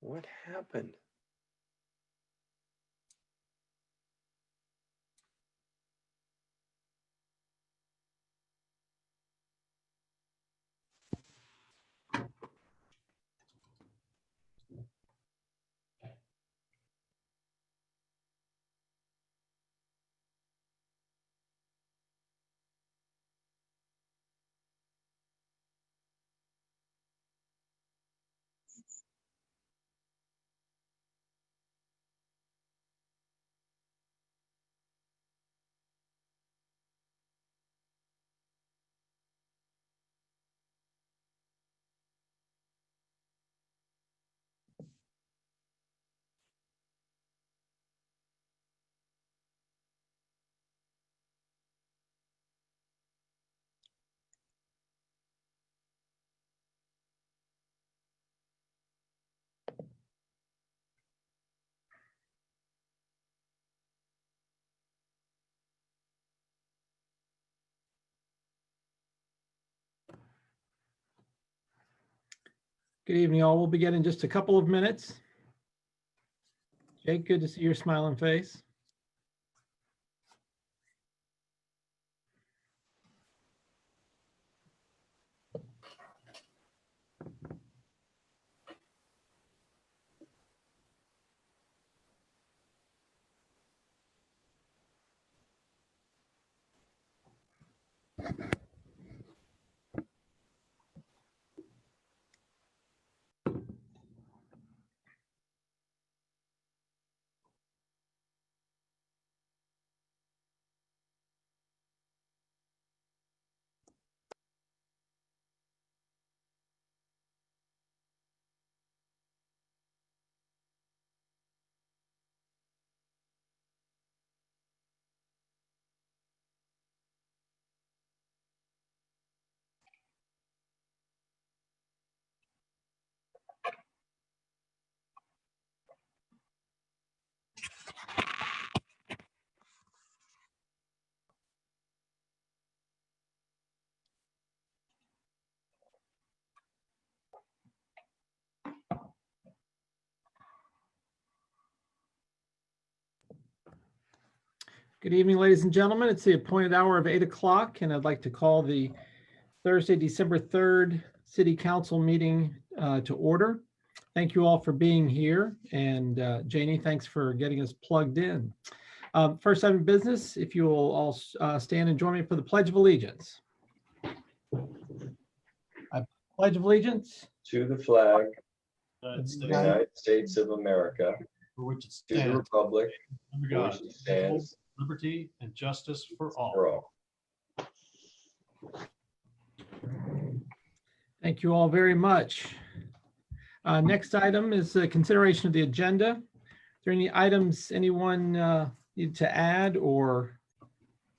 What happened? Good evening, all. We'll begin in just a couple of minutes. Jake, good to see your smiling face. Good evening, ladies and gentlemen. It's the appointed hour of 8 o'clock, and I'd like to call the Thursday, December 3rd City Council meeting to order. Thank you all for being here, and Janie, thanks for getting us plugged in. First item of business, if you will all stand and join me for the Pledge of Allegiance. I pledge of allegiance To the flag United of the States, United States of America, for which it to the stands, republic under for God, which it stands, liberty and justice for all. for all. Thank you all very much. Next item is consideration of the agenda. Are there any items anyone need to add or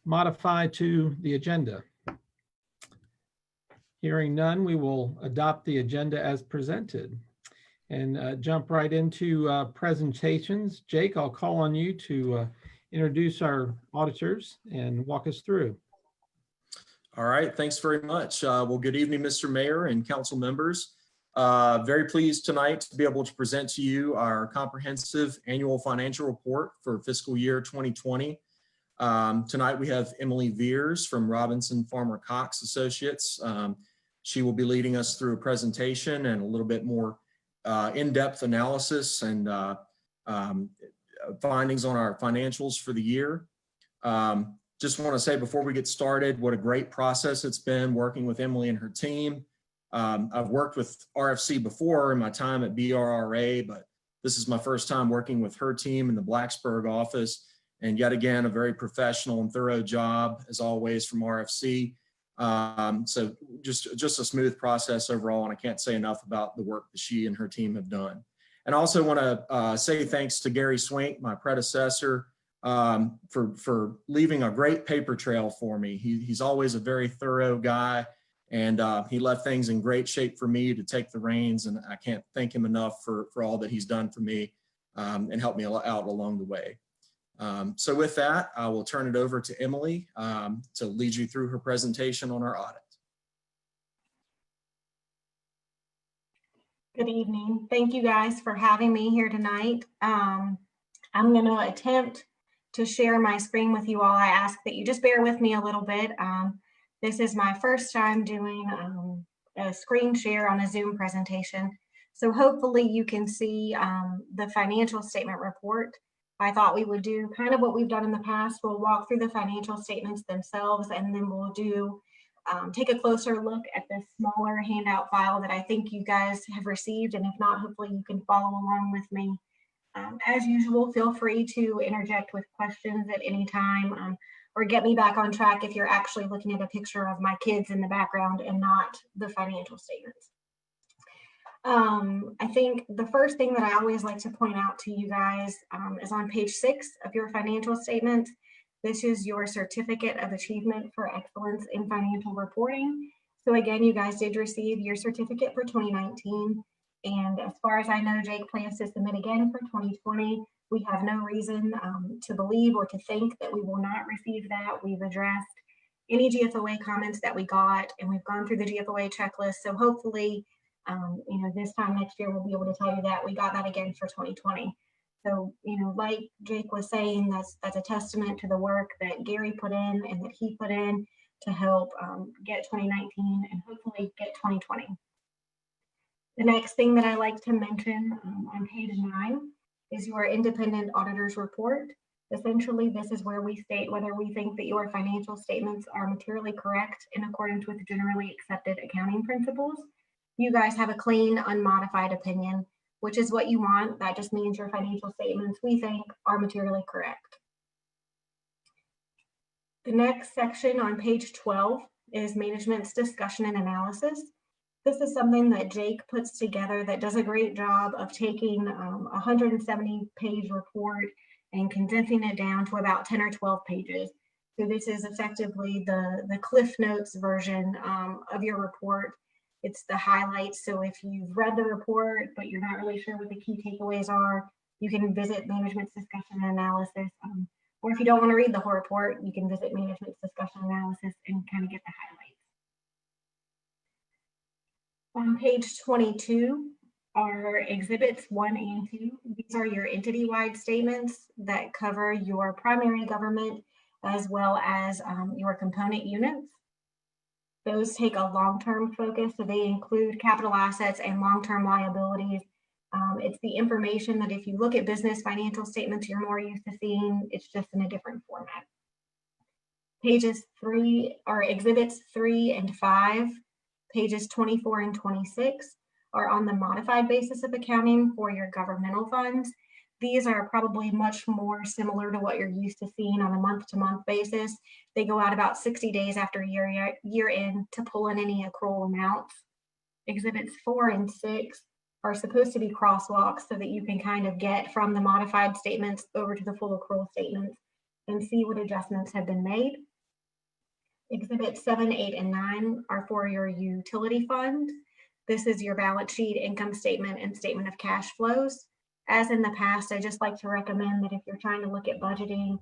modify to the agenda? Hearing none, we will adopt the agenda as presented and jump right into presentations. Jake, I'll call on you to introduce our auditors and walk us through. All right, thanks very much. Well, good evening, Mr. Mayor and council members. Very pleased tonight to be able to present to you our comprehensive annual financial report for fiscal year 2020. Tonight we have Emily Veers from Robinson Farmer Cox Associates. She will be leading us through a presentation and a little bit more in-depth analysis and findings on our financials for the year. Just want to say before we get started, what a great process it's been working with Emily and her team. I've worked with RFC before in my time at BRRA, but this is my first time working with her team in the Blacksburg office. And yet again, a very professional and thorough job as always from RFC. So just a smooth process overall, and I can't say enough about the work that she and her team have done. And I also want to say thanks to Gary Swink, my predecessor, for leaving a great paper trail for me. He's always a very thorough guy, and he left things in great shape for me to take the reins, and I can't thank him enough for all that he's done for me and helped me out along the way. So with that, I will turn it over to Emily to lead you through her presentation on our audit. Good evening. Thank you guys for having me here tonight. I'm going to attempt to share my screen with you all. I ask that you just bear with me a little bit. This is my first time doing a screen share on a Zoom presentation. So hopefully you can see the financial statement report. I thought we would do kind of what we've done in the past. We'll walk through the financial statements themselves, and then we'll do take a closer look at the smaller handout file that I think you guys have received. And if not, hopefully you can follow along with me. As usual, feel free to interject with questions at any time or get me back on track if you're actually looking at a picture of my kids in the background and not the financial statements. I think the first thing that I always like to point out to you guys is on page 6 of your financial statement. This is your certificate of achievement for excellence in financial reporting. So again, you guys did receive your certificate for 2019. And as far as I know, Jake plans to submit again for 2020. We have no reason to believe or to think that we will not receive that. We've addressed any GFOA comments that we got, and we've gone through the GFOA checklist. So hopefully, this time next year, we'll be able to tell you that we got that again for 2020. So, like Jake was saying, that's a testament to the work that Gary put in and that he put in to help get 2019 and hopefully get 2020. The next thing that I like to mention on page 9 is your independent auditor's report. Essentially, this is where we state whether we think that your financial statements are materially correct in accordance with generally accepted accounting principles. You guys have a clean, unmodified opinion, which is what you want. That just means your financial statements, we think, are materially correct. The next section on page 12 is management's discussion and analysis. This is something that Jake puts together that does a great job of taking a 170-page report and condensing it down to about 10 or 12 pages. So this is effectively the Cliff Notes version of your report. It's the highlights. So if you've read the report, but you're not really sure what the key takeaways are, you can visit management's discussion and analysis. Or if you don't want to read the whole report, you can visit management's discussion and analysis and kind of get the highlights. On page 22 are exhibits 1 and 2. These are your entity-wide statements that cover your primary government as well as your component units. Those take a long-term focus, so they include capital assets and long-term liabilities. It's the information that if you look at business financial statements, you're more used to seeing. It's just in a different format. Pages 3 are exhibits 3 and 5. Pages 24 and 26 are on the modified basis of accounting for your governmental funds. These are probably much more similar to what you're used to seeing on a month-to-month basis. They go out about 60 days after year end to pull in any accrual amounts. Exhibits 4 and 6 are supposed to be crosswalks so that you can kind of get from the modified statements over to the full accrual statements and see what adjustments have been made. Exhibits 7, 8, and 9 are for your utility fund. This is your balance sheet, income statement, and statement of cash flows. As in the past, I just like to recommend that if you're trying to look at budgeting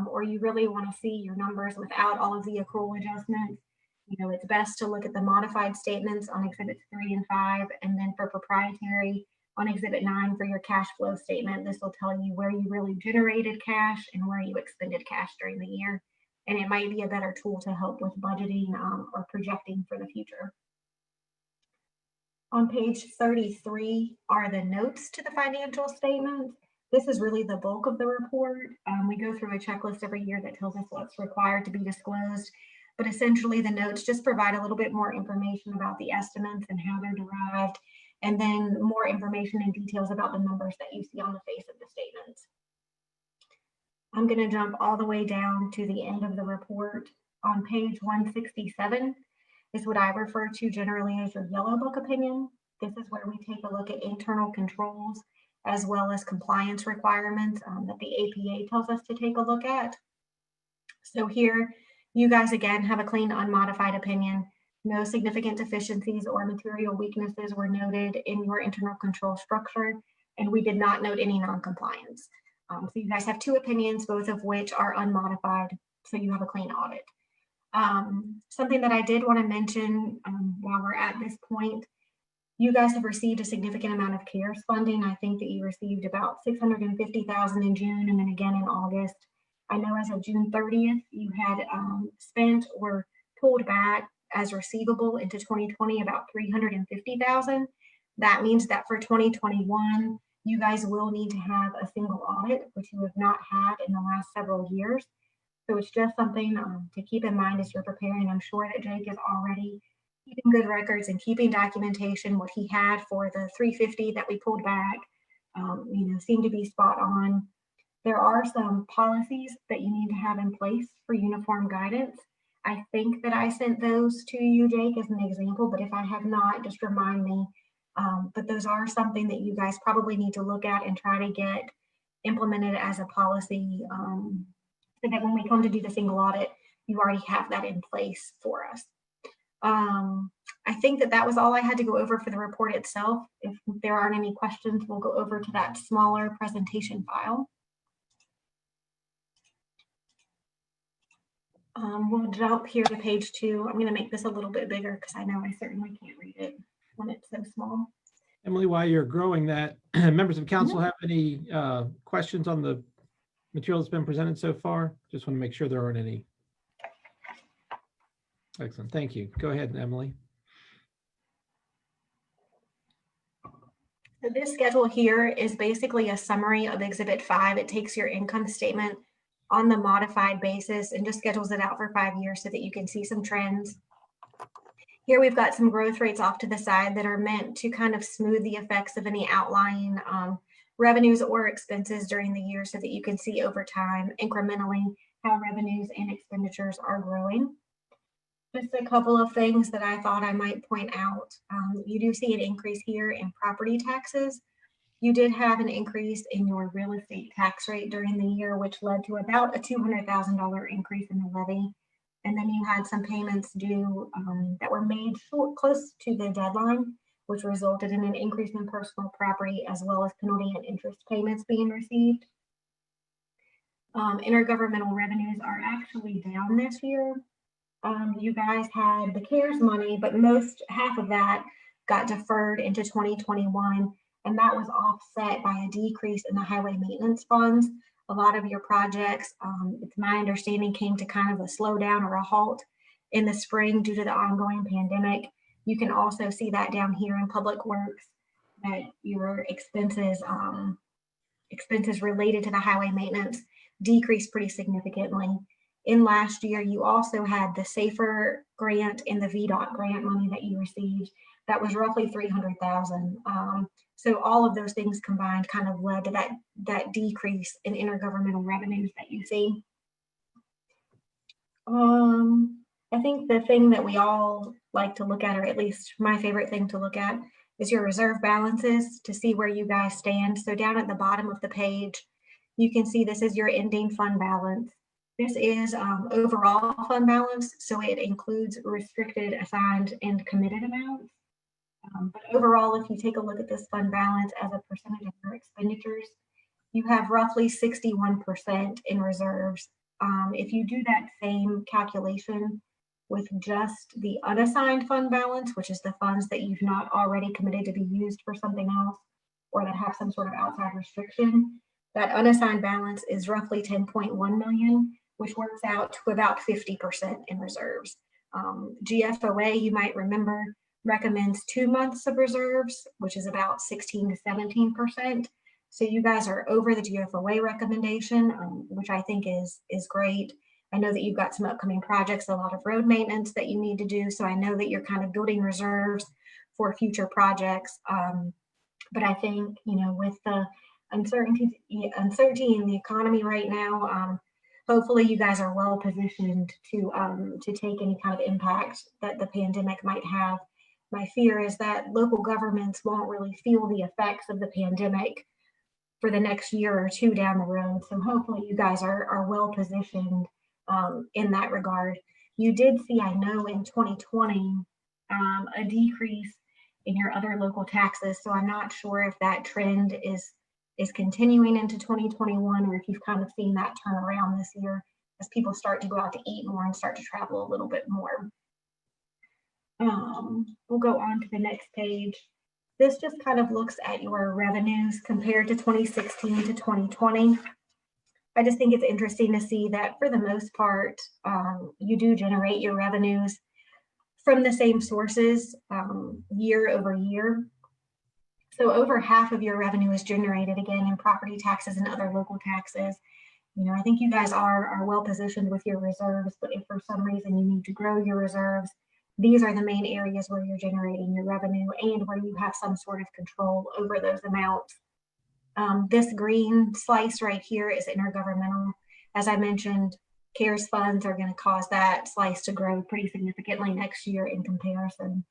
or you really want to see your numbers without all of the accrual adjustments, it's best to look at the modified statements on exhibits 3 and 5, and then for proprietary on exhibit 9 for your cash flow statement. This will tell you where you really generated cash and where you expended cash during the year. And it might be a better tool to help with budgeting or projecting for the future. On page 33 are the notes to the financial statement. This is really the bulk of the report. We go through a checklist every year that tells us what's required to be disclosed, but essentially the notes just provide a little bit more information about the estimates and how they're derived, and then more information and details about the numbers that you see on the face of the statements. I'm going to jump all the way down to the end of the report. On page 167 is what I refer to generally as your yellow book opinion. This is where we take a look at internal controls as well as compliance requirements that the APA tells us to take a look at. So here, you guys again have a clean, unmodified opinion. No significant deficiencies or material weaknesses were noted in your internal control structure, and we did not note any non-compliance. So you guys have 2 opinions, both of which are unmodified, so you have a clean audit. Something that I did want to mention while we're at this point, You guys have received a significant amount of CARES funding. I think that you received about $650,000 in June and then again in August. I know as of June 30th, you had spent or pulled back as receivable into 2020 about $350,000. That means that for 2021, you guys will need to have a single audit, which you have not had in the last several years. So it's just something to keep in mind as you're preparing. I'm sure that Jake is already keeping good records and keeping documentation. What he had for the 350 that we pulled back, seemed to be spot on. There are some policies that you need to have in place for uniform guidance. I think that I sent those to you, Jake, as an example, but if I have not, just remind me. But those are something that you guys probably need to look at and try to get implemented as a policy so that when we come to do the single audit, you already have that in place for us. I think that that was all I had to go over for the report itself. If there aren't any questions, we'll go over to that smaller presentation file. We'll jump here to page 2. I'm going to make this a little bit bigger because I know I certainly can't read it when it's so small. Emily, while you're growing that, members of council have any questions on the material that's been presented so far? Just want to make sure there aren't any. Excellent. Thank you. Go ahead, Emily. So this schedule here is basically a summary of Exhibit 5. It takes your income statement on the modified basis and just schedules it out for 5 years so that you can see some trends. Here we've got some growth rates off to the side that are meant to kind of smooth the effects of any outlying revenues or expenses during the year so that you can see over time incrementally how revenues and expenditures are growing. Just a couple of things that I thought I might point out. You do see an increase here in property taxes. You did have an increase in your real estate tax rate during the year, which led to about a $200,000 increase in the levy. And then you had some payments due that were made close to the deadline, which resulted in an increase in personal property as well as penalty and interest payments being received. Intergovernmental revenues are actually down this year. You guys had the CARES money, but half of that got deferred into 2021. And that was offset by a decrease in the highway maintenance funds. A lot of your projects, it's my understanding, came to kind of a slowdown or a halt in the spring due to the ongoing pandemic. You can also see that down here in Public Works, that your expenses related to the highway maintenance decreased pretty significantly. In last year, you also had the SAFER grant and the VDOT grant money that you received. That was roughly $300,000. So all of those things combined kind of led to that decrease in intergovernmental revenues that you see. I think the thing that we all like to look at, or at least my favorite thing to look at, is your reserve balances to see where you guys stand. So down at the bottom of the page, you can see this is your ending fund balance. This is overall fund balance, so it includes restricted, assigned, and committed amounts. But overall, if you take a look at this fund balance as a percentage of your expenditures, you have roughly 61% in reserves. If you do that same calculation with just the unassigned fund balance, which is the funds that you've not already committed to be used for something else or that have some sort of outside restriction, that unassigned balance is roughly 10.1 million, which works out to about 50% in reserves. GFOA, you might remember, recommends 2 months of reserves, which is about 16 to 17%. So you guys are over the GFOA recommendation, which I think is great. I know that you've got some upcoming projects, a lot of road maintenance that you need to do. So I know that you're kind of building reserves for future projects. But I think, with the uncertainty in the economy right now, hopefully you guys are well positioned to take any kind of impact that the pandemic might have. My fear is that local governments won't really feel the effects of the pandemic for the next year or two down the road. So hopefully you guys are well positioned in that regard. You did see, I know, in 2020, a decrease in your other local taxes. So I'm not sure if that trend is continuing into 2021 or if you've kind of seen that turn around this year as people start to go out to eat more and start to travel a little bit more. We'll go on to the next page. This just kind of looks at your revenues compared to 2016 to 2020. I just think it's interesting to see that for the most part, you do generate your revenues from the same sources year over year. So over half of your revenue is generated again in property taxes and other local taxes. You know, I think you guys are well positioned with your reserves, but if for some reason you need to grow your reserves, these are the main areas where you're generating your revenue and where you have some sort of control over those amounts. This green slice right here is intergovernmental. As I mentioned, CARES funds are going to cause that slice to grow pretty significantly next year in comparison.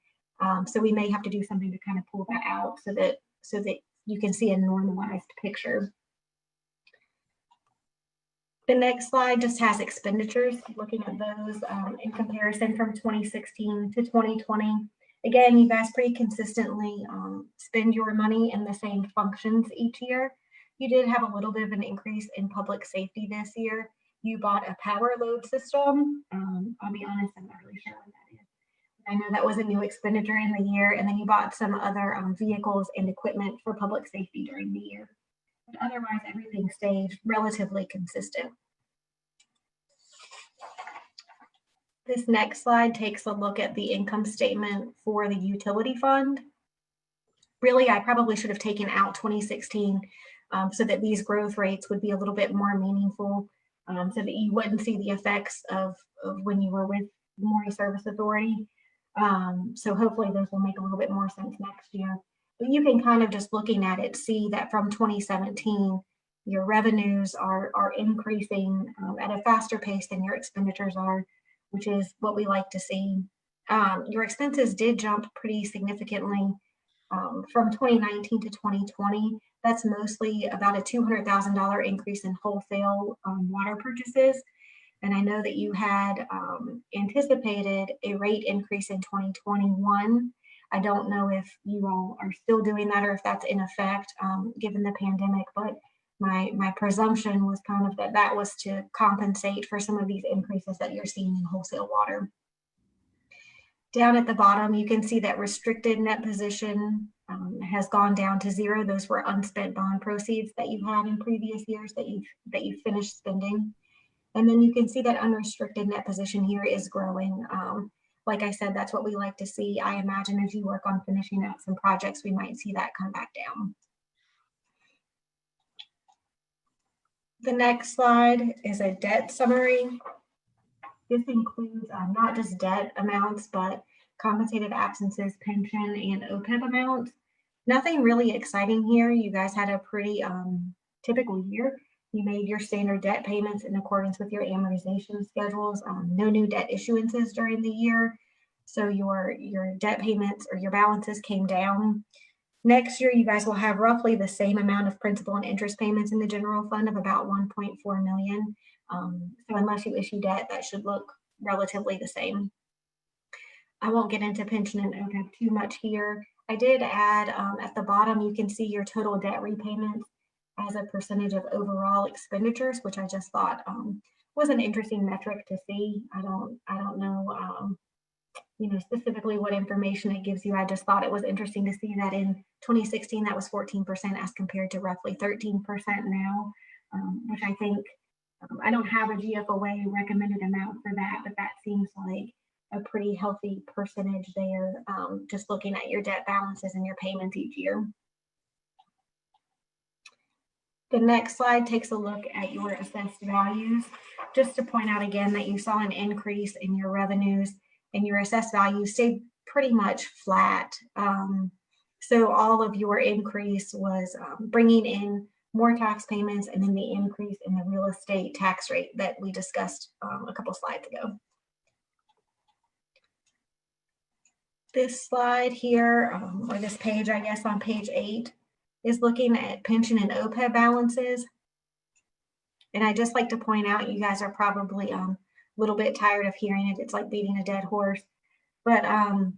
So we may have to do something to kind of pull that out so that you can see a normalized picture. The next slide just has expenditures, looking at those in comparison from 2016 to 2020. Again, you guys pretty consistently spend your money in the same functions each year. You did have a little bit of an increase in public safety this year. You bought a power load system. I'll be honest, I'm not really sure what that is. I know that was a new expenditure in the year, and then you bought some other vehicles and equipment for public safety during the year. But otherwise, everything stayed relatively consistent. This next slide takes a look at the income statement for the utility fund. Really, I probably should have taken out 2016 so that these growth rates would be a little bit more meaningful, so that you wouldn't see the effects of when you were with the Maury Service Authority. So hopefully those will make a little bit more sense next year. But you can kind of just looking at it, see that from 2017, your revenues are increasing at a faster pace than your expenditures are, which is what we like to see. Your expenses did jump pretty significantly from 2019 to 2020. That's mostly about a $200,000 increase in wholesale water purchases. And I know that you had anticipated a rate increase in 2021. I don't know if you all are still doing that or if that's in effect given the pandemic, but my presumption was kind of that was to compensate for some of these increases that you're seeing in wholesale water. Down at the bottom, you can see that restricted net position has gone down to zero. Those were unspent bond proceeds that you had in previous years that you finished spending. And then you can see that unrestricted net position here is growing. Like I said, that's what we like to see. I imagine as you work on finishing out some projects, we might see that come back down. The next slide is a debt summary. This includes not just debt amounts, but compensated absences, pension, and OPEB amounts. Nothing really exciting here. You guys had a pretty typical year. You made your standard debt payments in accordance with your amortization schedules. No new debt issuances during the year. So your debt payments or your balances came down. Next year, you guys will have roughly the same amount of principal and interest payments in the general fund of about 1.4 million. So unless you issue debt, that should look relatively the same. I won't get into pension and OPEB too much here. I did add at the bottom, you can see your total debt repayments as a percentage of overall expenditures, which I just thought was an interesting metric to see. I don't know, specifically what information it gives you. I just thought it was interesting to see that in 2016 that was 14% as compared to roughly 13% now, which I think I don't have a GFOA recommended amount for that, but that seems like a pretty healthy percentage there. Just looking at your debt balances and your payments each year. The next slide takes a look at your assessed values, just to point out again that you saw an increase in your revenues and your assessed values stayed pretty much flat. So all of your increase was bringing in more tax payments and then the increase in the real estate tax rate that we discussed a couple slides ago. This slide here, or this page, I guess on page 8, is looking at pension and OPEB balances. And I just like to point out, you guys are probably a little bit tired of hearing it. It's like beating a dead horse. But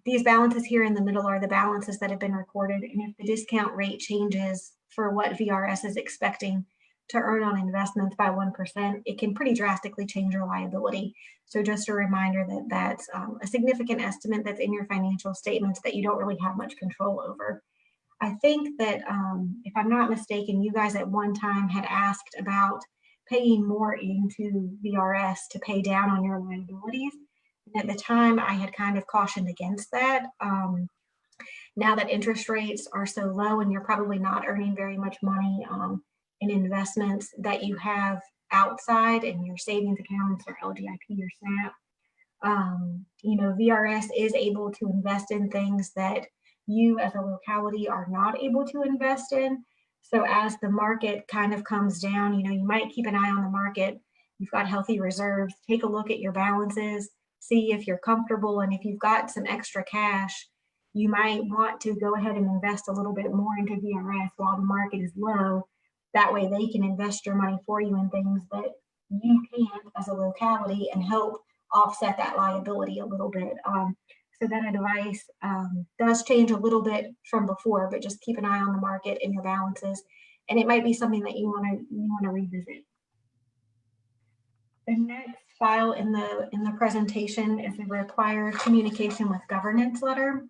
these balances here in the middle are the balances that have been recorded. And if the discount rate changes for what VRS is expecting to earn on investments by 1%, it can pretty drastically change your liability. So just a reminder that that's a significant estimate that's in your financial statements that you don't really have much control over. I think that if I'm not mistaken, you guys at one time had asked about paying more into VRS to pay down on your liabilities. And at the time, I had kind of cautioned against that. Now that interest rates are so low and you're probably not earning very much money in investments that you have outside in your savings accounts or LGIP or SNAP, VRS is able to invest in things that you as a locality are not able to invest in. So as the market kind of comes down, you might keep an eye on the market. You've got healthy reserves, take a look at your balances, see if you're comfortable. And if you've got some extra cash, you might want to go ahead and invest a little bit more into VRS while the market is low. That way they can invest your money for you in things that you can't as a locality and help offset that liability a little bit. So that advice does change a little bit from before, but just keep an eye on the market and your balances. And it might be something that you want to revisit. The next file in the presentation is a required communication with governance letter.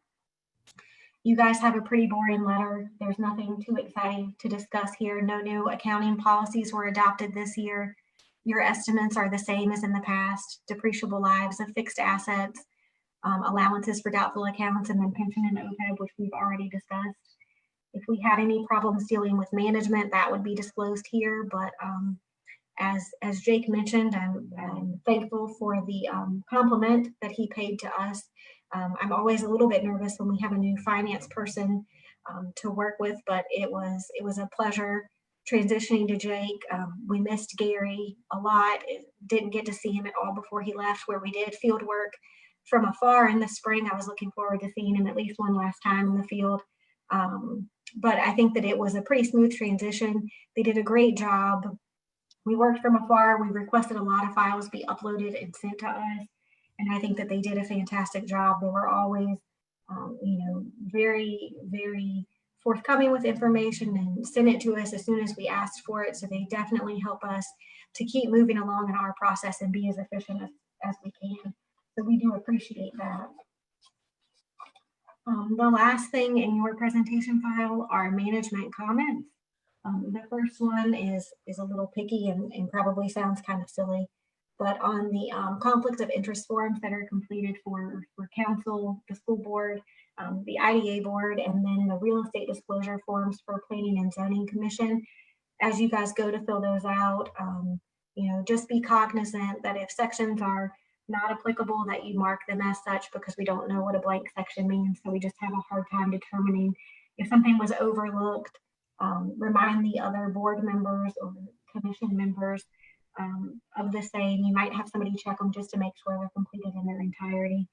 You guys have a pretty boring letter. There's nothing too exciting to discuss here. No new accounting policies were adopted this year. Your estimates are the same as in the past. Depreciable lives of fixed assets, allowances for doubtful accounts, and then pension and OPEB, which we've already discussed. If we had any problems dealing with management, that would be disclosed here. But as Jake mentioned, I'm thankful for the compliment that he paid to us. I'm always a little bit nervous when we have a new finance person to work with, but it was a pleasure transitioning to Jake. We missed Gary a lot. Didn't get to see him at all before he left, where we did field work from afar in the spring. I was looking forward to seeing him at least one last time in the field. But I think that it was a pretty smooth transition. They did a great job. We worked from afar. We requested a lot of files be uploaded and sent to us. And I think that they did a fantastic job. They were always, very, very forthcoming with information and sent it to us as soon as we asked for it. So they definitely help us to keep moving along in our process and be as efficient as we can. So we do appreciate that. The last thing in your presentation file are management comments. The first one is a little picky and probably sounds kind of silly, but on the conflict of interest forms that are completed for council, the school board, the IDA board, and then the real estate disclosure forms for planning and zoning commission. As you guys go to fill those out, just be cognizant that if sections are not applicable, that you mark them as such, because we don't know what a blank section means. So we just have a hard time determining if something was overlooked. Remind the other board members or commission members of the same. You might have somebody check them just to make sure they're completed in their entirety.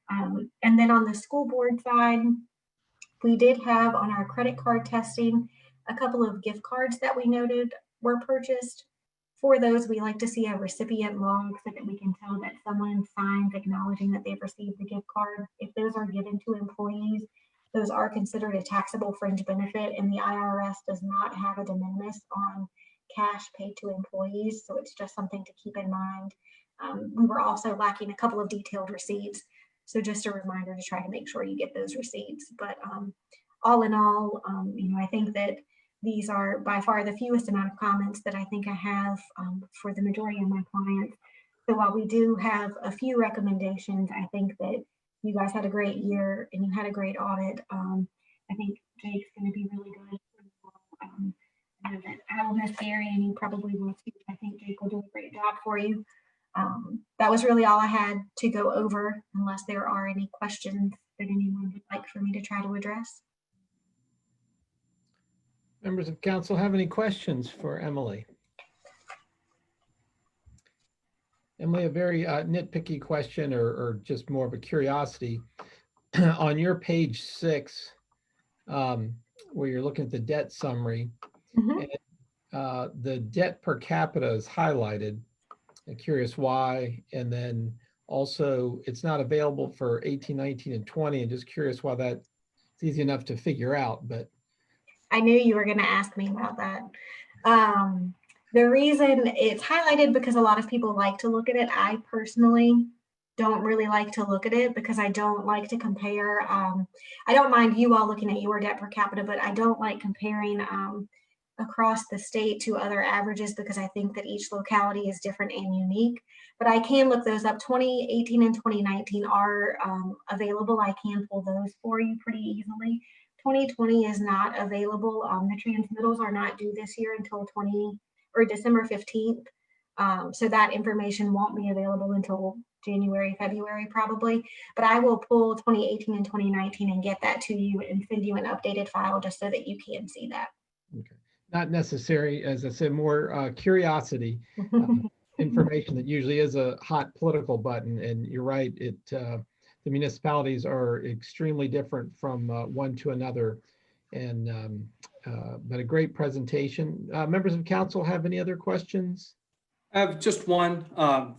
And then on the school board side, we did have on our credit card testing a couple of gift cards that we noted were purchased. For those, we like to see a recipient log so that we can tell that someone signs acknowledging that they've received the gift card. If those are given to employees, those are considered a taxable fringe benefit, and the IRS does not have a de minimis on cash paid to employees. So it's just something to keep in mind. We were also lacking a couple of detailed receipts. So just a reminder to try to make sure you get those receipts. But all in all, I think that these are by far the fewest amount of comments that I think I have for the majority of my clients. So while we do have a few recommendations, I think that you guys had a great year and you had a great audit. I think Jake's going to be really good. I know that I will miss Gary, and you probably will too. I think Jake will do a great job for you. That was really all I had to go over, unless there are any questions that anyone would like for me to try to address. Members of council have any questions for Emily? Emily, a very nitpicky question or just more of a curiosity. On your page 6, where you're looking at the debt summary, and, the debt per capita is highlighted. I'm curious why. And then also it's not available for 18, 19, and 20. I'm just curious why that's easy enough to figure out, but. I knew you were going to ask me about that. The reason it's highlighted because a lot of people like to look at it. I personally don't really like to look at it because I don't like to compare. I don't mind you all looking at your debt per capita, but I don't like comparing across the state to other averages because I think that each locality is different and unique. But I can look those up. 2018 and 2019 are available. I can pull those for you pretty easily. 2020 is not available. The transmittals are not due this year until December 15th. So that information won't be available until January, February probably, but I will pull 2018 and 2019 and get that to you and send you an updated file just so that you can see that. Okay. Not necessary, as I said, more curiosity, information that usually is a hot political button. And you're right, the municipalities are extremely different from one to another. And but a great presentation. Members of council have any other questions? I have just one.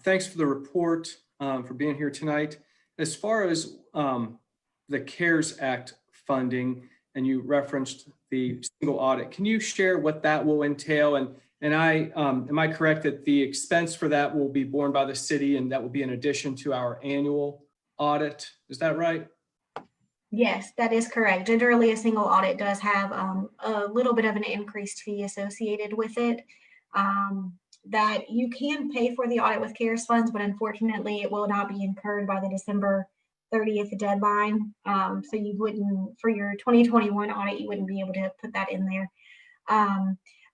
Thanks for the report, for being here tonight. As far as the CARES Act funding, and you referenced the single audit, can you share what that will entail? And am I correct that the expense for that will be borne by the city and that will be in addition to our annual audit? Is that right? Yes, that is correct. Generally, a single audit does have a little bit of an increased fee associated with it. That you can pay for the audit with CARES funds, but unfortunately it will not be incurred by the December 30th deadline. So you wouldn't, for your 2021 audit, you wouldn't be able to put that in there.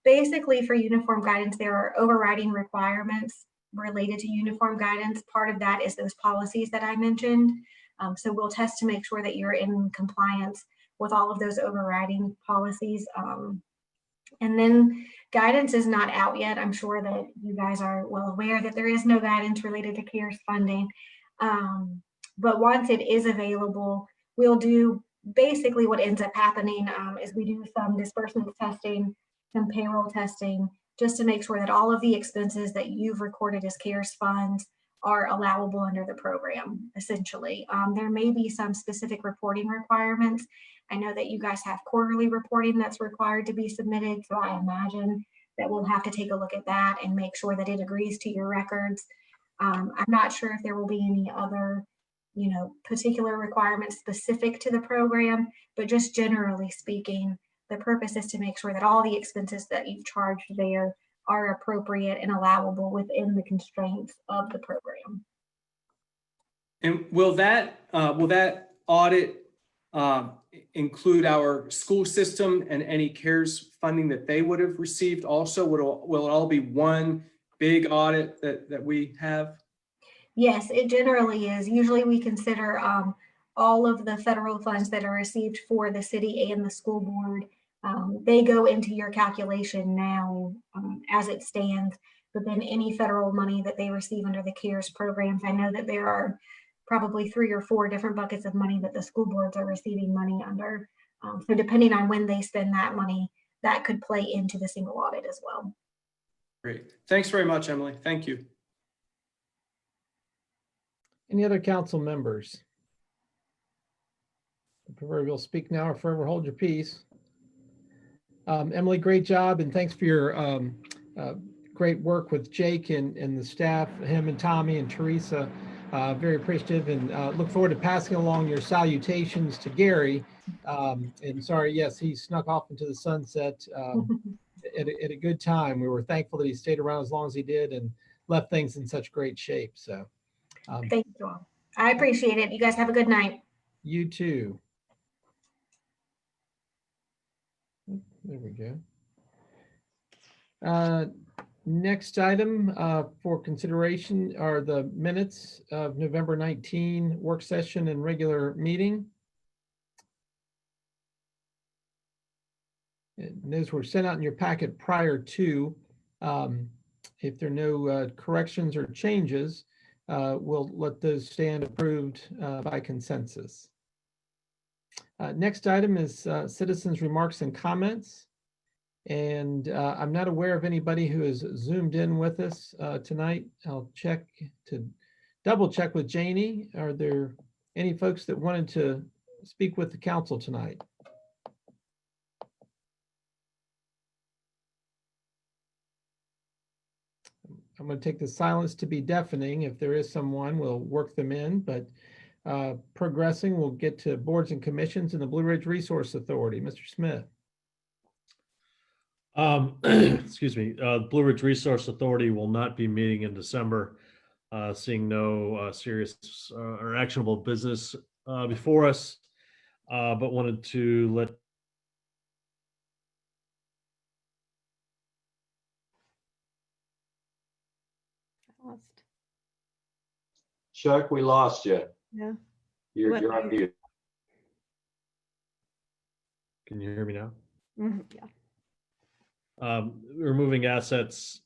Basically for uniform guidance, there are overriding requirements related to uniform guidance. Part of that is those policies that I mentioned. So we'll test to make sure that you're in compliance with all of those overriding policies. And then guidance is not out yet. I'm sure that you guys are well aware that there is no guidance related to CARES funding. But once it is available, we'll do basically what ends up happening is we do some disbursement testing, some payroll testing, just to make sure that all of the expenses that you've recorded as CARES funds are allowable under the program, essentially. There may be some specific reporting requirements. I know that you guys have quarterly reporting that's required to be submitted, so I imagine that we'll have to take a look at that and make sure that it agrees to your records. I'm not sure if there will be any other, particular requirements specific to the program, but just generally speaking, the purpose is to make sure that all the expenses that you've charged there are appropriate and allowable within the constraints of the program. And will that audit include our school system and any CARES funding that they would have received also? Will it all be one big audit that we have? Yes, it generally is. Usually we consider all of the federal funds that are received for the city and the school board. They go into your calculation now as it stands, but then any federal money that they receive under the CARES programs, I know that there are probably 3 or 4 different buckets of money that the school boards are receiving money under. So depending on when they spend that money, that could play into the single audit as well. Great. Thanks very much, Emily. Thank you. Any other council members? The proverbial speak now or forever hold your peace. Emily, great job, and thanks for your great work with Jake and the staff, him and Tommy and Teresa. Very appreciative, and look forward to passing along your salutations to Gary. And sorry, yes, he snuck off into the sunset at a good time. We were thankful that he stayed around as long as he did and left things in such great shape. So thank you all. I appreciate it. You guys have a good night. You too. There we go. Next item for consideration are the minutes of November 19 work session and regular meeting. And those were sent out in your packet prior to. If there are no corrections or changes, we'll let those stand approved by consensus. Next item is citizens' remarks and comments. And I'm not aware of anybody who has zoomed in with us tonight. I'll double check with Janie. Are there any folks that wanted to speak with the council tonight? I'm going to take the silence to be deafening. If there is someone, we'll work them in, but progressing, we'll get to boards and commissions and the Blue Ridge Resource Authority. Mr. Smith. Excuse me, Blue Ridge Resource Authority will not be meeting in December, seeing no serious or actionable business before us, but wanted to let Lost. Chuck, we lost you. Yeah. You're on mute. Can you hear me now? Yeah. We're moving assets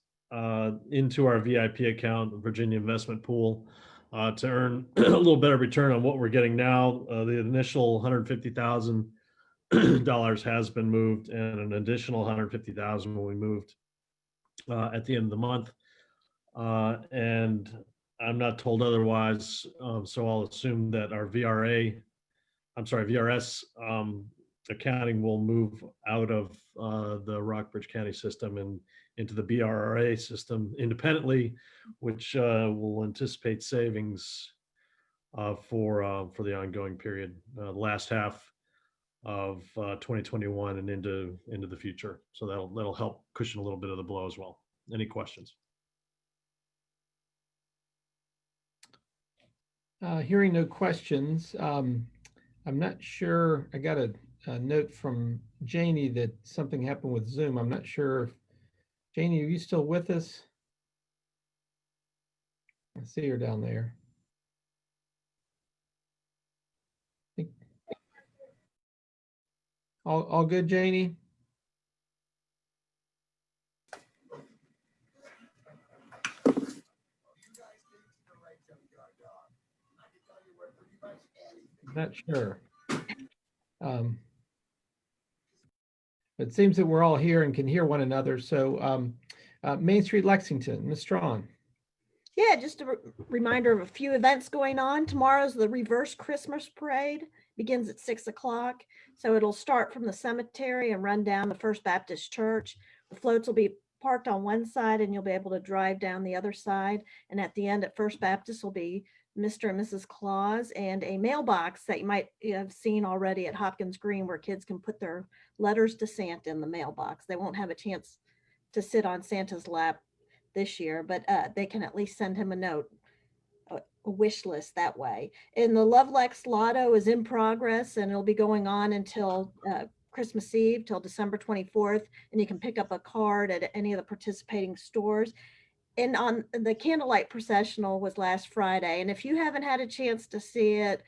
into our VIP account, the Virginia Investment Pool, to earn a little better return on what we're getting now. The initial $150,000 has been moved, and an additional $150,000 will be moved at the end of the month. And I'm not told otherwise, so I'll assume that our VRS accounting will move out of the Rockbridge County system and into the BRRA system independently, which will anticipate savings for the ongoing period, the last half of 2021 and into the future. So that'll help cushion a little bit of the blow as well. Any questions? Hearing no questions, I'm not sure. I got a note from Janie that something happened with Zoom. I'm not sure. Janie, are you still with us? I see her down there. All good, Janie? Not sure. It seems that we're all here and can hear one another. So Main Street, Lexington, Ms. Strawn. Yeah, just a reminder of a few events going on. Tomorrow's the Reverse Christmas Parade, begins at 6 o'clock. So it'll start from the cemetery and run down the First Baptist Church. The floats will be parked on one side and you'll be able to drive down the other side. And at the end at First Baptist will be Mr. and Mrs. Claus and a mailbox that you might have seen already at Hopkins Green, where kids can put their letters to Santa in the mailbox. They won't have a chance to sit on Santa's lap this year, but they can at least send him a note, a wish list that way. And the Lovelex Lotto is in progress and it'll be going on until Christmas Eve, till December 24th. And you can pick up a card at any of the participating stores. And on the Candlelight Processional was last Friday. And if you haven't had a chance to see it,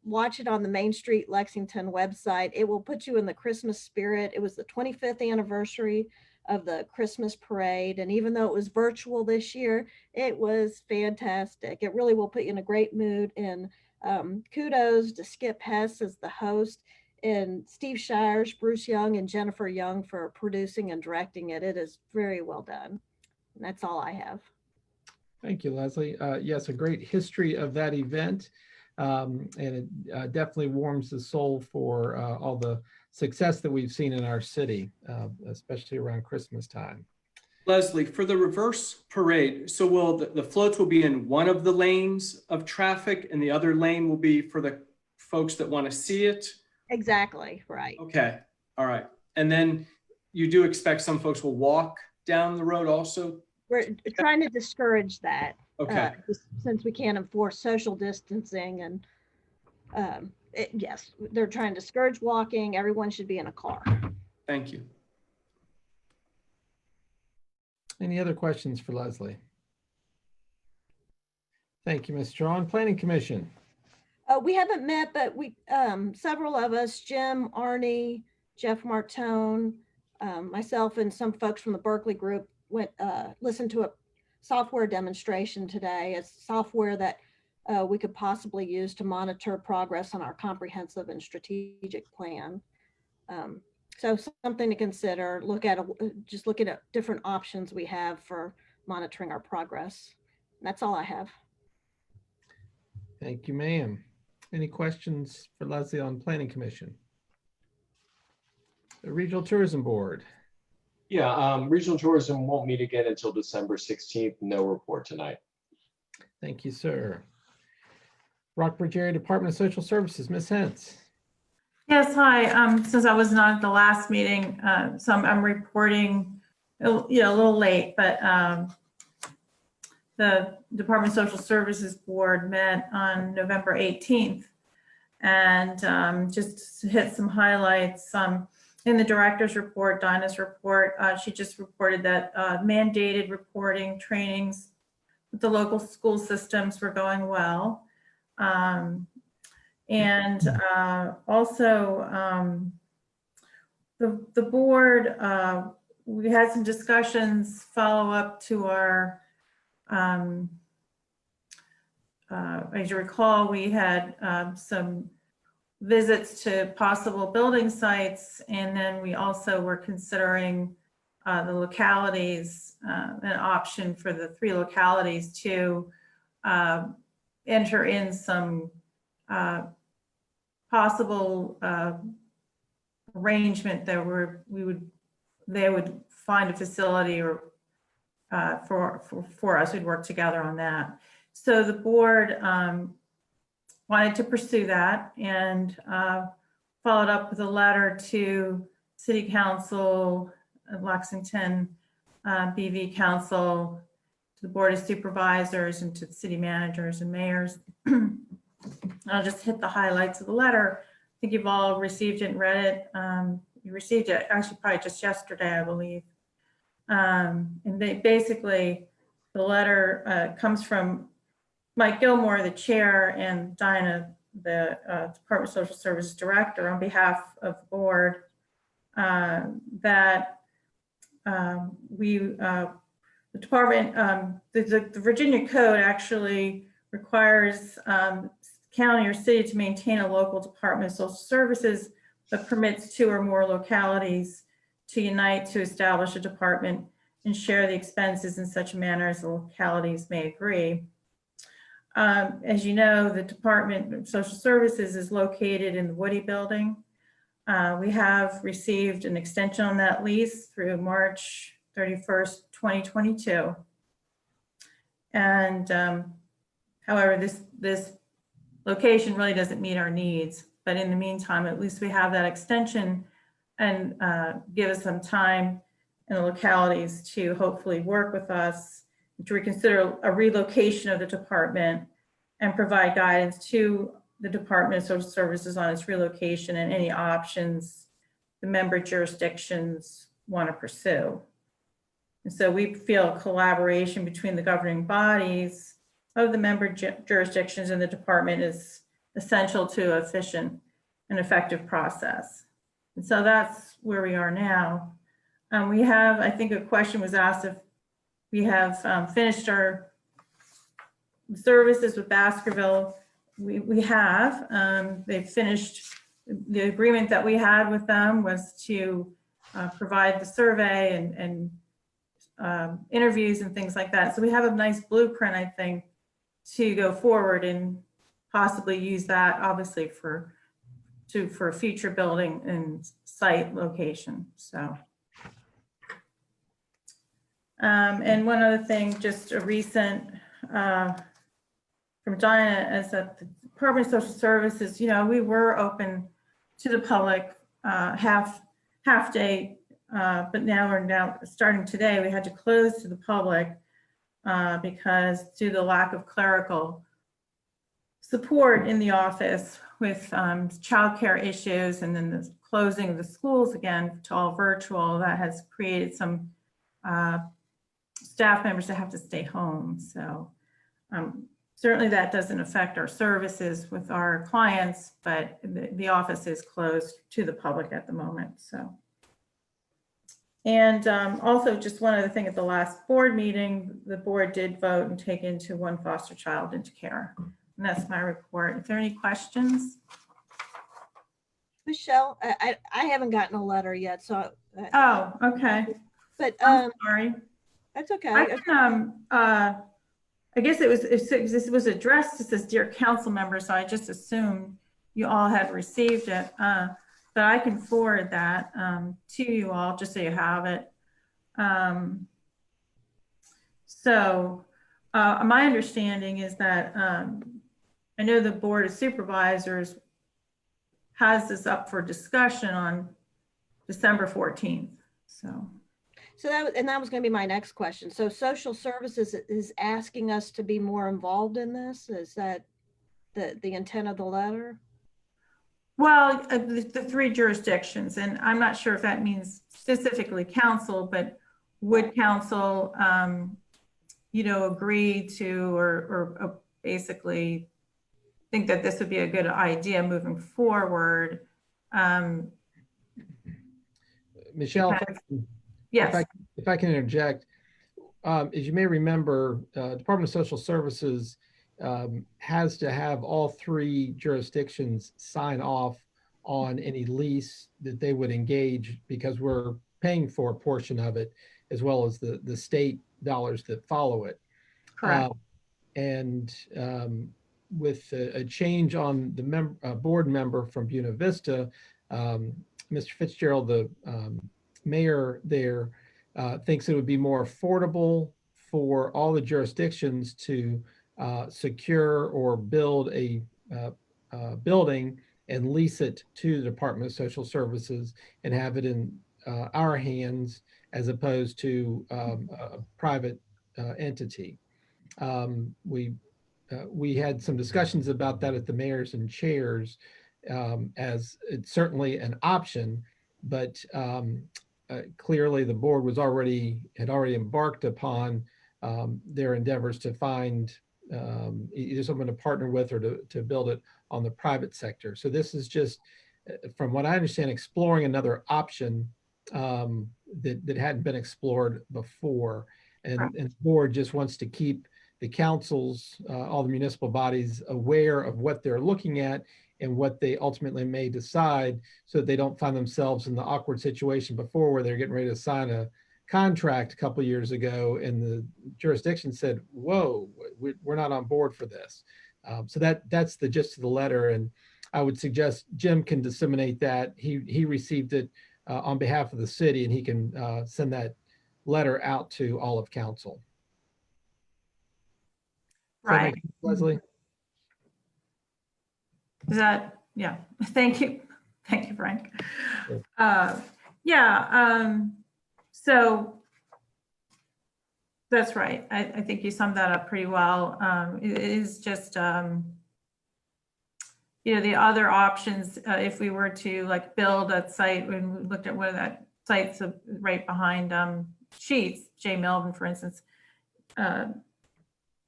watch it on the Main Street Lexington website. It will put you in the Christmas spirit. It was the 25th anniversary of the Christmas parade. And even though it was virtual this year, it was fantastic. It really will put you in a great mood. And kudos to Skip Hess as the host, and Steve Shires, Bruce Young, and Jennifer Young for producing and directing it. It is very well done. And that's all I have. Thank you, Leslie. Yes, a great history of that event. And it definitely warms the soul for all the success that we've seen in our city, especially around Christmas time. Leslie, for the reverse parade, so will the floats will be in one of the lanes of traffic and the other lane will be for the folks that want to see it? Exactly, right. Okay, all right. And then you do expect some folks will walk down the road also? We're trying to discourage that. Okay. Since we can't enforce social distancing and yes, they're trying to discourage walking. Everyone should be in a car. Thank you. Any other questions for Leslie? Thank you, Ms. Strawn. Planning Commission. We haven't met, but we several of us, Jim, Arnie, Jeff Martone, myself, and some folks from the Berkeley group went listened to a software demonstration today. It's software that we could possibly use to monitor progress on our comprehensive and strategic plan. So something to consider. Just looking at different options we have for monitoring our progress. That's all I have. Thank you, ma'am. Any questions for Leslie on Planning Commission? The Regional Tourism Board. Yeah, regional tourism won't meet again until December 16th. No report tonight. Thank you, sir. Rockbridge Area Department of Social Services, Ms. Hentz. Yes, hi. Since I was not at the last meeting, so I'm reporting, a little late, but the Department of Social Services Board met on November 18th. And just to hit some highlights, in the director's report, Dinah's report, she just reported that mandated reporting trainings with the local school systems were going well. Also, the board, we had some discussions follow up to our, as you recall, we had some visits to possible building sites, and then we also were considering the localities, an option for the 3 localities to enter in some possible arrangement that they would find a facility or for us. We'd work together on that. So the board wanted to pursue that and followed up with a letter to City Council, Lexington, BV Council, to the Board of Supervisors, and to the city managers and mayors. I'll just hit the highlights of the letter. I think you've all received it and read it. You received it actually probably just yesterday, I believe. And they basically, the letter comes from Mike Gilmore, the chair, and Dinah, the Department of Social Services director, on behalf of the board, that the department, the Virginia Code actually requires county or city to maintain a local Department of Social Services, but permits 2 or more localities to unite to establish a department and share the expenses in such a manner as the localities may agree. As you know, the Department of Social Services is located in the Woody Building. We have received an extension on that lease through March 31st, 2022. And however, this location really doesn't meet our needs. But in the meantime, at least we have that extension and give us some time in the localities to hopefully work with us to reconsider a relocation of the department and provide guidance to the Department of Social Services on its relocation and any options the member jurisdictions want to pursue. And so we feel collaboration between the governing bodies of the member jurisdictions and the department is essential to an efficient and effective process. And so that's where we are now. We have, I think a question was asked if we have finished our services with Baskerville. We have. They've finished. The agreement that we had with them was to provide the survey and interviews and things like that. So we have a nice blueprint, I think, to go forward and possibly use that, obviously, for a future building and site location. So. And one other thing, just a recent from Dinah, is that the Department of Social Services, we were open to the public half day, but now starting today, we had to close to the public because due to the lack of clerical support in the office with childcare issues, and then the closing of the schools again to all virtual, that has created some staff members that have to stay home. So certainly that doesn't affect our services with our clients, but the office is closed to the public at the moment. So, and also just one other thing, at the last board meeting, the board did vote and take into 1 foster child into care. And that's my report. If there are any questions? Michelle, I haven't gotten a letter yet, so. Oh, okay. But I'm sorry. that's okay. I can, I guess this was addressed, it says, dear council members, so I just assumed you all had received it. But I can forward that to you all, just so you have it. My understanding is that I know the Board of Supervisors has this up for discussion on December 14th. So that was going to be my next question. So social services is asking us to be more involved in this. Is that the intent of the letter? well, the three jurisdictions, and I'm not sure if that means specifically council, but would council, agree to or basically think that this would be a good idea moving forward? Michelle, Yes. if I can interject, as you may remember, Department of Social Services has to have all three jurisdictions sign off on any lease that they would engage, because we're paying for a portion of it, as well as the state dollars that follow it. Correct. With a change on the board member from Buena Vista, Mr. Fitzgerald, the mayor there, thinks it would be more affordable for all the jurisdictions to secure or build a building and lease it to the Department of Social Services and have it in our hands as opposed to a private entity. We had some discussions about that at the mayors and chairs, as it's certainly an option, but clearly the board had already embarked upon their endeavors to find either someone to partner with or to build it on the private sector. So this is just, from what I understand, exploring another option that hadn't been explored before. And the board just wants to keep the councils, all the municipal bodies, aware of what they're looking at and what they ultimately may decide, so that they don't find themselves in the awkward situation before where they're getting ready to sign a contract a couple of years ago and the jurisdiction said, whoa, we're not on board for this. So that's the gist of the letter. And I would suggest Jim can disseminate that. He received it on behalf of the city, and he can send that letter out to all of council. Right. Leslie? Is that, yeah, thank you. Thank you, Frank. Sure. So that's right. I think you summed that up pretty well. It is just, the other options, if we were to like build that site, when we looked at where that site's right behind Sheets, J. Melvin, for instance,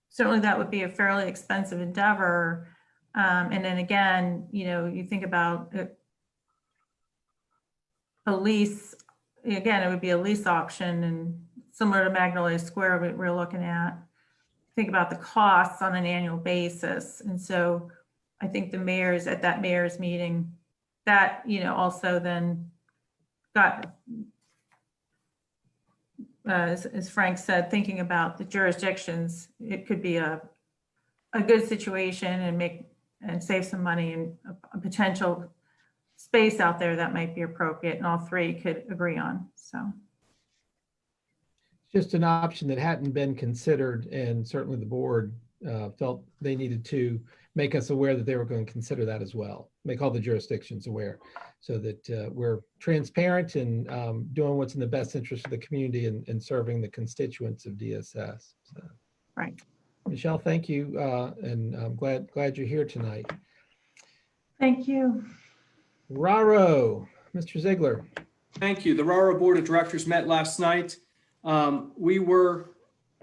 certainly that would be a fairly expensive endeavor. And then again, you think about a lease, again, it would be a lease option, and similar to Magnolia Square, we're looking at, think about the costs on an annual basis. And so I think the mayors at that mayor's meeting, that, also then got, as Frank said, thinking about the jurisdictions, it could be a good situation and save some money, and a potential space out there that might be appropriate, and all three could agree on. So Just an option that hadn't been considered, and certainly the board felt they needed to make us aware that they were going to consider that as well, make all the jurisdictions aware, so that we're transparent and doing what's in the best interest of the community and serving the constituents of DSS. So. Right. Michelle, thank you, and I'm glad you're here tonight. Thank you. Raro, Mr. Ziegler. Thank you. The RARO Board of Directors met last night. We were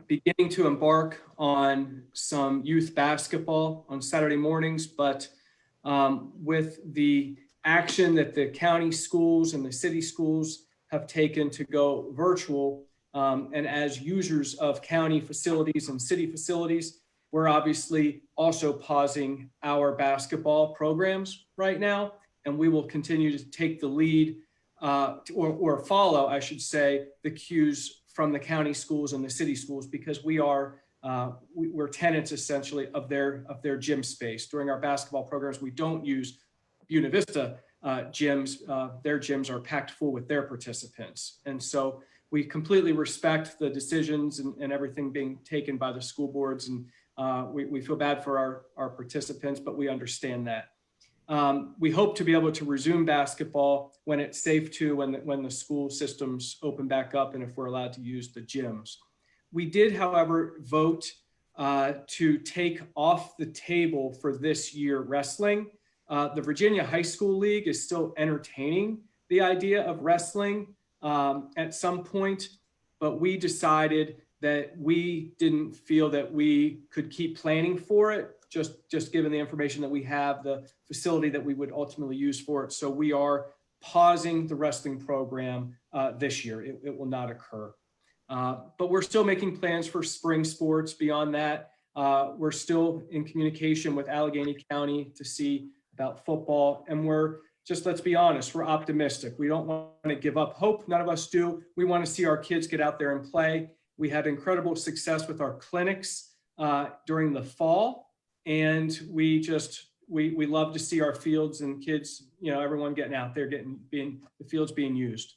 beginning to embark on some youth basketball on Saturday mornings, but with the action that the county schools and the city schools have taken to go virtual, and as users of county facilities and city facilities, we're obviously also pausing our basketball programs right now, and we will continue to take the lead or follow, I should say, the cues from the county schools and the city schools, because we're tenants essentially of their gym space. During our basketball programs, we don't use Buena Vista gyms. Their gyms are packed full with their participants. And so we completely respect the decisions and everything being taken by the school boards. And we feel bad for our participants, but we understand that. We hope to be able to resume basketball when it's safe to, when the school systems open back up and if we're allowed to use the gyms. We did, however, vote to take off the table for this year wrestling. The Virginia High School League is still entertaining the idea of wrestling at some point, but we decided that we didn't feel that we could keep planning for it, just given the information that we have, the facility that we would ultimately use for it. So we are pausing the wrestling program this year. It will not occur. But we're still making plans for spring sports. Beyond that, we're still in communication with Allegheny County to see about football. And we're just, let's be honest, we're optimistic. We don't want to give up hope. None of us do. We want to see our kids get out there and play. We had incredible success with our clinics during the fall. And we love to see our fields and kids, everyone getting out there, the fields being used.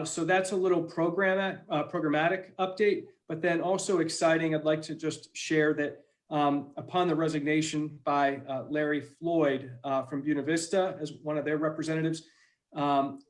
So that's a little programmatic update, but then also exciting. I'd like to just share that upon the resignation by Larry Floyd from Buena Vista as one of their representatives,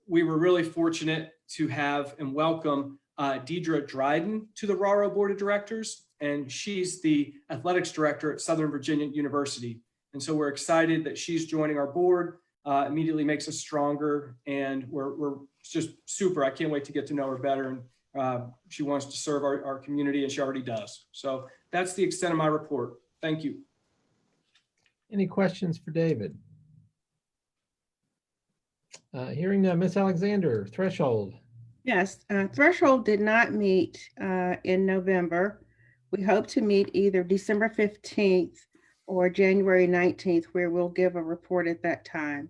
we were really fortunate to have and welcome Deidre Dryden to the RARO Board of Directors, and she's the athletics director at Southern Virginia University. And so we're excited that she's joining our board, immediately makes us stronger, and we're just super. I can't wait to get to know her better. And she wants to serve our community, and she already does. So that's the extent of my report. Thank you. Any questions for David? Hearing none, Ms. Alexander, threshold. Yes, threshold did not meet in November. We hope to meet either December 15th or January 19th, where we'll give a report at that time.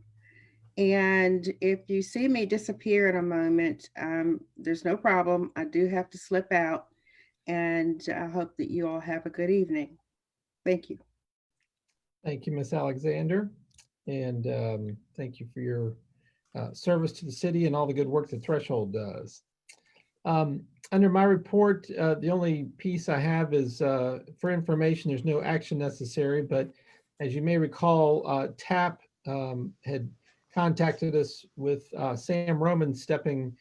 And if you see me disappear in a moment, there's no problem. I do have to slip out, and I hope that you all have a good evening. Thank you. Thank you, Ms. Alexander. And thank you for your service to the city and all the good work that Threshold does. Under my report, the only piece I have is for information. There's no action necessary, but as you may recall, TAP had contacted us with Sam Roman stepping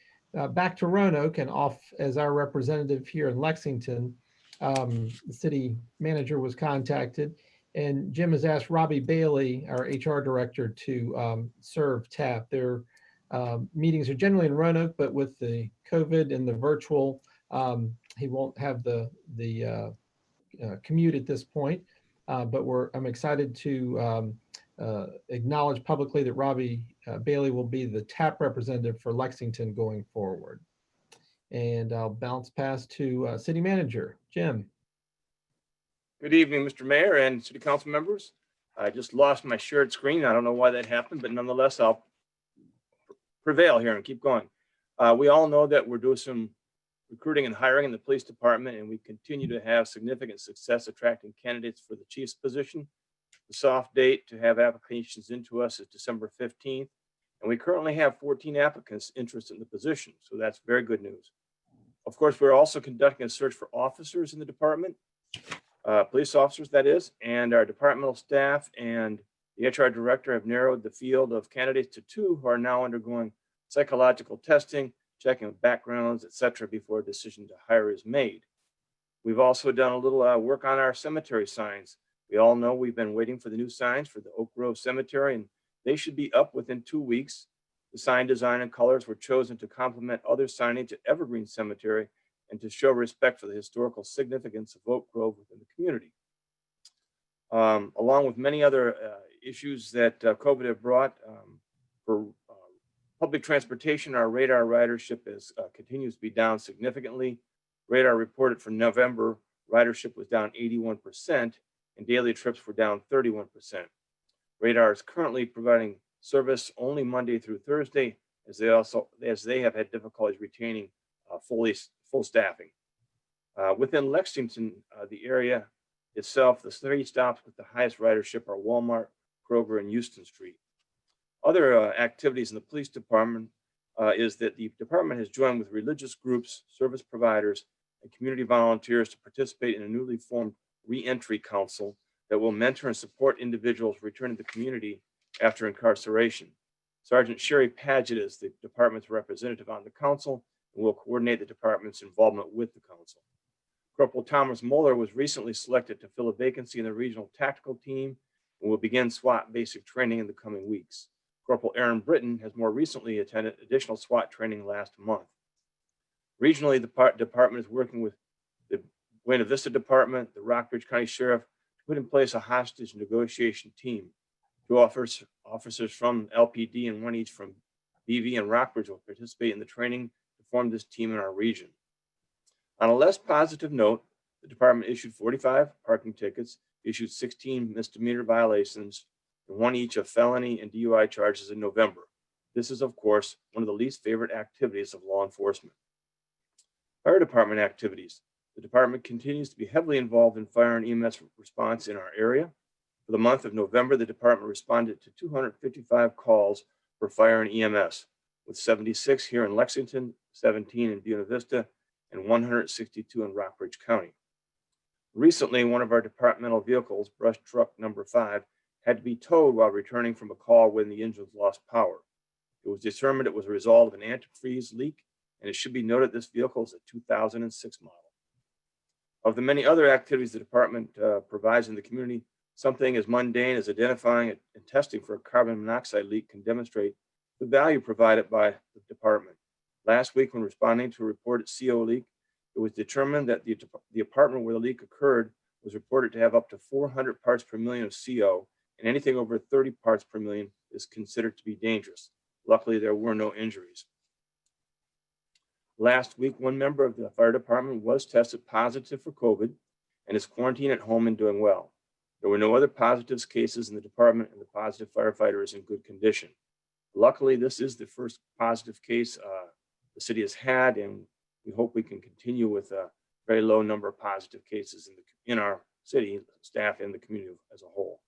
back to Roanoke and off as our representative here in Lexington. The city manager was contacted, and Jim has asked Robbie Bailey, our HR director, to serve TAP. Their meetings are generally in Roanoke, but with the COVID and the virtual, he won't have the commute at this point. But I'm excited to acknowledge publicly that Robbie Bailey will be the TAP representative for Lexington going forward. And I'll bounce past to City Manager, Jim. Good evening, Mr. Mayor and City Council members. I just lost my shared screen. I don't know why that happened, but nonetheless, I'll prevail here and keep going. We all know that we're doing some recruiting and hiring in the police department, and we continue to have significant success attracting candidates for the chief's position. The soft date to have applications into us is December 15th, and we currently have 14 applicants interested in the position, so that's very good news. Of course, we're also conducting a search for officers in the department, police officers, that is, and our departmental staff and the HR director have narrowed the field of candidates to 2 who are now undergoing psychological testing, checking backgrounds, etc., before a decision to hire is made. We've also done a little work on our cemetery signs. We all know we've been waiting for the new signs for the Oak Grove Cemetery, and they should be up within 2 weeks. The sign design and colors were chosen to complement other signage at Evergreen Cemetery and to show respect for the historical significance of Oak Grove within the community. Along with many other issues that COVID have brought, for public transportation, our radar ridership continues to be down significantly. Radar reported for November, ridership was down 81%, and daily trips were down 31%. Radar is currently providing service only Monday through Thursday, as they have had difficulties retaining full staffing. Within Lexington, the area itself, the 3 stops with the highest ridership are Walmart, Kroger, and Houston Street. Other activities in the police department is that the department has joined with religious groups, service providers, and community volunteers to participate in a newly formed reentry council that will mentor and support individuals returning to the community after incarceration. Sergeant Sherry Paget is the department's representative on the council and will coordinate the department's involvement with the council. Corporal Thomas Moeller was recently selected to fill a vacancy in the regional tactical team and will begin SWAT basic training in the coming weeks. Corporal Aaron Britton has more recently attended additional SWAT training last month. Regionally, the department is working with the Buena Vista Department, the Rockbridge County Sheriff, to put in place a hostage negotiation team. 2 officers from LPD and 1 each from BV and Rockbridge will participate in the training to form this team in our region. On a less positive note, the department issued 45 parking tickets, issued 16 misdemeanor violations, and 1 each of felony and DUI charges in November. This is, of course, one of the least favorite activities of law enforcement. Fire department activities. The department continues to be heavily involved in fire and EMS response in our area. For the month of November, the department responded to 255 calls for fire and EMS, with 76 here in Lexington, 17 in Buena Vista, and 162 in Rockbridge County. Recently, one of our departmental vehicles, brush truck number 5, had to be towed while returning from a call when the engines lost power. It was determined it was a result of an antifreeze leak, and it should be noted this vehicle is a 2006 model. Of the many other activities the department provides in the community, something as mundane as identifying and testing for a carbon monoxide leak can demonstrate the value provided by the department. Last week, when responding to a reported CO leak, it was determined that the apartment where the leak occurred was reported to have up to 400 parts per million of CO, and anything over 30 parts per million is considered to be dangerous. Luckily, there were no injuries. Last week, 1 member of the fire department was tested positive for COVID and is quarantined at home and doing well. There were no other positive cases in the department, and the positive firefighter is in good condition. Luckily, this is the first positive case the city has had, and we hope we can continue with a very low number of positive cases in our city, staff, and the community as a whole.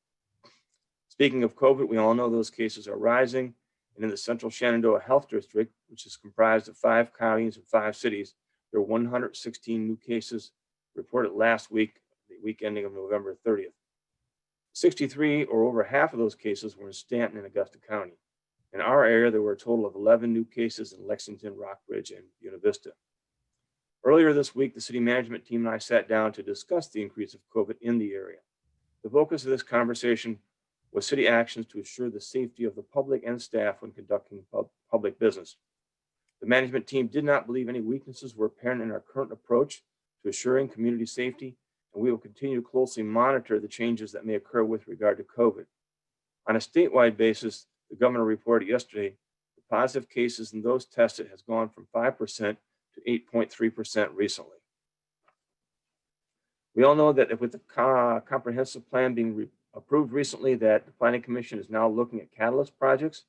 Speaking of COVID, we all know those cases are rising, and in the Central Shenandoah Health District, which is comprised of 5 counties and 5 cities, there were 116 new cases reported last week, the week ending of November 30th. 63 or over half of those cases were in Stanton and Augusta County. In our area, there were a total of 11 new cases in Lexington, Rockbridge, and Buena Vista. Earlier this week, the city management team and I sat down to discuss the increase of COVID in the area. The focus of this conversation was city actions to ensure the safety of the public and staff when conducting public business. The management team did not believe any weaknesses were apparent in our current approach to assuring community safety, and we will continue to closely monitor the changes that may occur with regard to COVID. On a statewide basis, the governor reported yesterday the positive cases in those tested has gone from 5% to 8.3% recently. We all know that with the comprehensive plan being approved recently, that the Planning Commission is now looking at catalyst projects,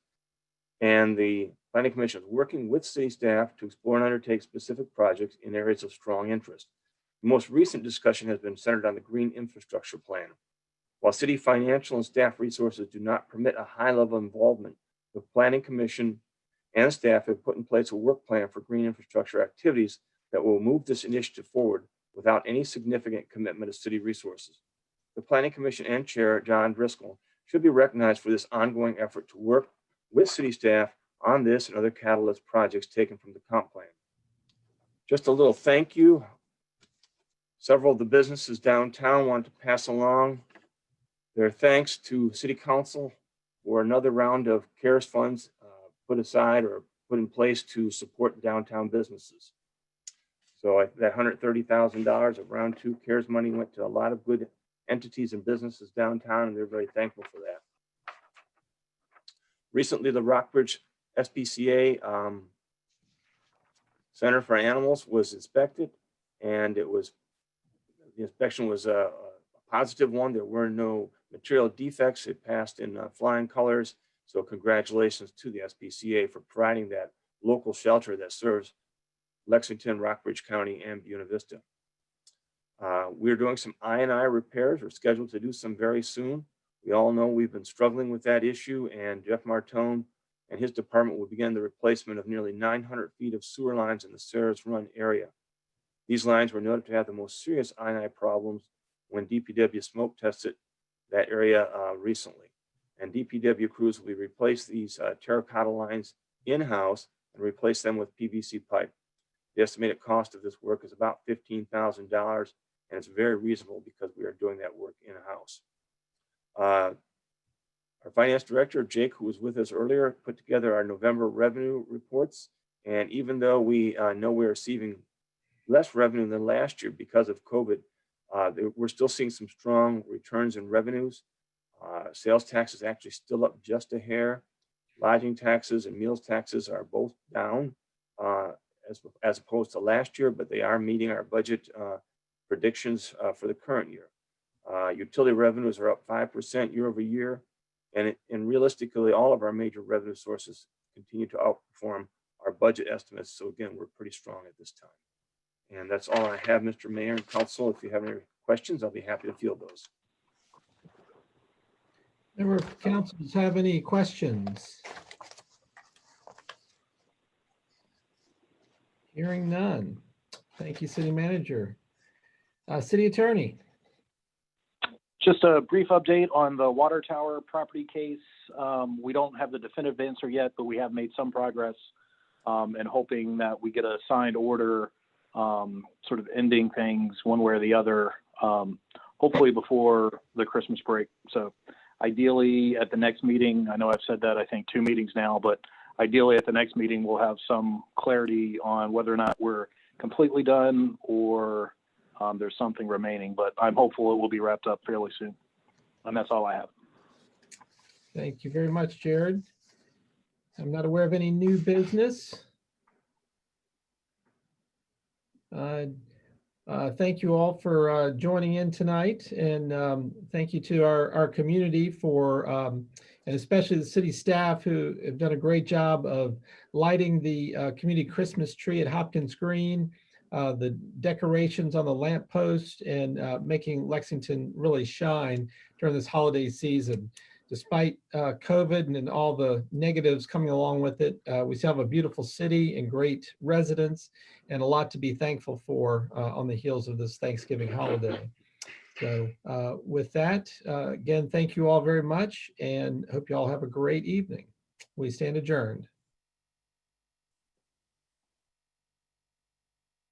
and the Planning Commission is working with city staff to explore and undertake specific projects in areas of strong interest. The most recent discussion has been centered on the Green Infrastructure Plan. While city financial and staff resources do not permit a high level of involvement, the Planning Commission and staff have put in place a work plan for green infrastructure activities that will move this initiative forward without any significant commitment of city resources. The Planning Commission and Chair, John Driscoll, should be recognized for this ongoing effort to work with city staff on this and other catalyst projects taken from the comp plan. Just a little thank you. Several of the businesses downtown want to pass along their thanks to City Council for another round of CARES funds put aside or put in place to support downtown businesses. So that $130,000 of round 2 CARES money went to a lot of good entities and businesses downtown, and they're very thankful for that. Recently, the Rockbridge SPCA Center for Animals was inspected, and the inspection was a positive one. There were no material defects. It passed in flying colors. So congratulations to the SPCA for providing that local shelter that serves Lexington, Rockbridge County, and Buena Vista. We're doing some I&I repairs. We're scheduled to do some very soon. We all know we've been struggling with that issue, and Jeff Martone and his department will begin the replacement of nearly 900 feet of sewer lines in the Sarah's Run area. These lines were noted to have the most serious I&I problems when DPW smoke tested that area recently. And DPW crews will replace these terracotta lines in-house and replace them with PVC pipe. The estimated cost of this work is about $15,000, and it's very reasonable because we are doing that work in-house. Our finance director, Jake, who was with us earlier, put together our November revenue reports. And even though we know we're receiving less revenue than last year because of COVID, we're still seeing some strong returns in revenues. Sales tax is actually still up just a hair. Lodging taxes and meals taxes are both down as opposed to last year, but they are meeting our budget predictions for the current year. Utility revenues are up 5% year over year. And realistically, all of our major revenue sources continue to outperform our budget estimates. So again, we're pretty strong at this time. And that's all I have, Mr. Mayor and Council. If you have any questions, I'll be happy to field those. Member of councils have any questions? Hearing none. Thank you, City Manager. City Attorney. Just a brief update on the water tower property case. We don't have the definitive answer yet, but we have made some progress and hoping that we get a signed order sort of ending things one way or the other, hopefully before the Christmas break. So ideally at the next meeting, I know I've said that I think 2 meetings now, but ideally at the next meeting, we'll have some clarity on whether or not we're completely done or there's something remaining, but I'm hopeful it will be wrapped up fairly soon. And that's all I have. Thank you very much, Jared. I'm not aware of any new business. Thank you all for joining in tonight, and thank you to our community for, and especially the city staff who have done a great job of lighting the community Christmas tree at Hopkins Green, the decorations on the lamppost, and making Lexington really shine during this holiday season. Despite COVID and all the negatives coming along with it, we still have a beautiful city and great residents and a lot to be thankful for on the heels of this Thanksgiving holiday. So with that, again, thank you all very much and hope you all have a great evening. We stand adjourned.